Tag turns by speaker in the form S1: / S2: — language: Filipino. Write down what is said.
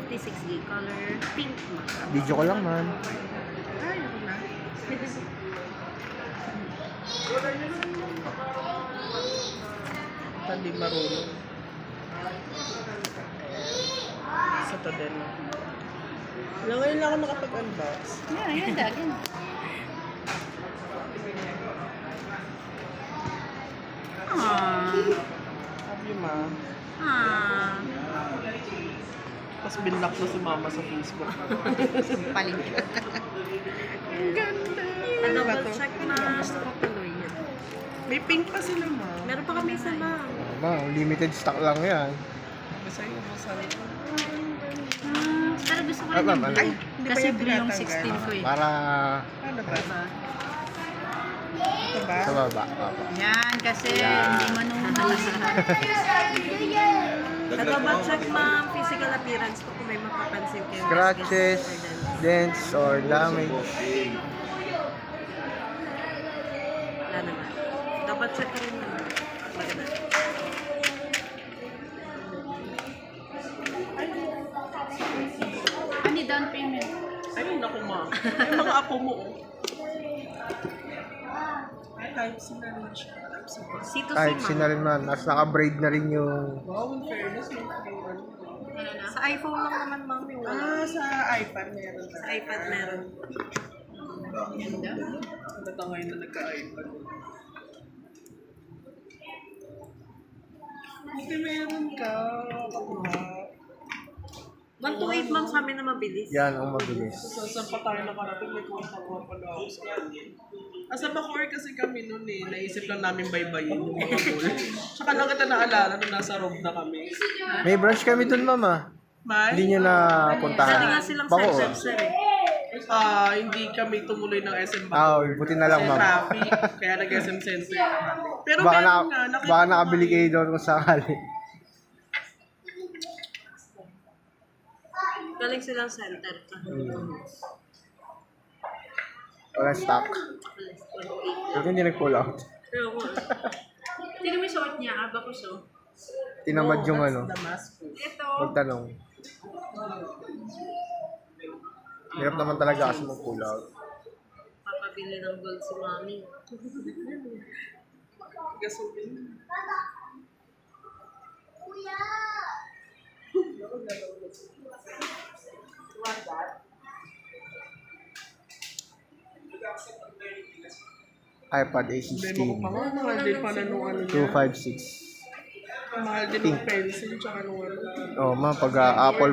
S1: 56 color pink mo.
S2: Video ko lang man.
S1: Ay, ako na.
S3: Hindi marunong. Sa to din. Ngayon lang ako nakapag-unbox.
S1: Yeah, yun dagin.
S3: Sabi ma. Tapos binlock na si mama sa Facebook.
S1: Paling ka.
S3: Ang ganda.
S1: Ano ba to? Check na gusto ko tuloy yan.
S3: May pink pa sila ma.
S1: Meron pa kami isa na.
S2: Limited stock lang yan.
S3: Basta yung masarap.
S1: Pero gusto ko
S2: Ah,
S1: rin
S2: ma'am,
S1: yung
S2: ano?
S1: blue.
S3: Ay, hindi ba
S1: Kasi
S3: yan
S1: blue yung
S3: tinatanggal?
S1: 16 ko eh.
S2: Para
S3: Ano ba?
S1: Diba?
S3: Ito ba?
S2: sa baba. Opo.
S1: Yan, kasi
S2: Yan.
S1: hindi manunod. Double check ma'am, physical appearance ko kung may mapapansin kayo.
S2: Scratches, dents, or damage.
S1: Wala naman. Double check ka rin naman. Maganda. Ano down payment?
S3: Ay, naku ma. Yung mga apo mo. Ay, type C na rin siya. Type C ba?
S1: C2C
S2: Kahit
S1: ma'am.
S2: sina rin man. Mas naka-braid na rin yung...
S3: Wow, in fairness, yung ano.
S1: Sa iPhone lang naman ma'am yung
S3: Sa iPad meron
S1: Sa iPad meron.
S3: Ano ka ngayon na nagka-iPad? Buti meron ka. Kapwa.
S1: 128 ma'am sa amin na mabilis.
S2: Yan ang mabilis.
S3: Saan pa tayo nakarating? May kuha pala ako sa Sa Bacoor kasi kami noon eh. Naisip lang namin baybayin yung mga goal. Tsaka lang kita naalala nung nasa room na kami.
S2: May branch kami dun, mama.
S3: May?
S2: Hindi nyo na
S1: Dati
S2: puntahan.
S1: nga silang
S2: Bako.
S1: side sir eh.
S3: Hindi kami tumuloy ng SM
S2: Ah,
S3: Bacoor.
S2: buti na lang,
S3: Kasi
S2: ma'am.
S3: traffic. Kaya nag-SM Center naman. Pero
S2: Baka,
S3: meron nga. nakita
S2: baka
S3: ko
S2: nakabili
S3: nga
S2: kayo
S3: eh.
S2: doon kung sakali.
S1: Galing silang center.
S2: Wala stock. Pero hindi nag-pull out.
S1: Pero ko. Tingnan mo yung suot niya, aba ko so.
S2: Tinamad yung
S3: That's
S2: ano.
S3: Damascus.
S1: Ito.
S2: Magtanong. Hirap naman talaga kasi mag-pull out.
S1: Papabili ng gold si mami.
S3: Gasolina.
S2: iPad
S3: Demo ko pa
S2: A16.
S3: nga. Mahal din pala nung ano niya.
S2: 256.
S3: Mahal din yung pencil. Tsaka nung ano.
S2: Oh, pag Apple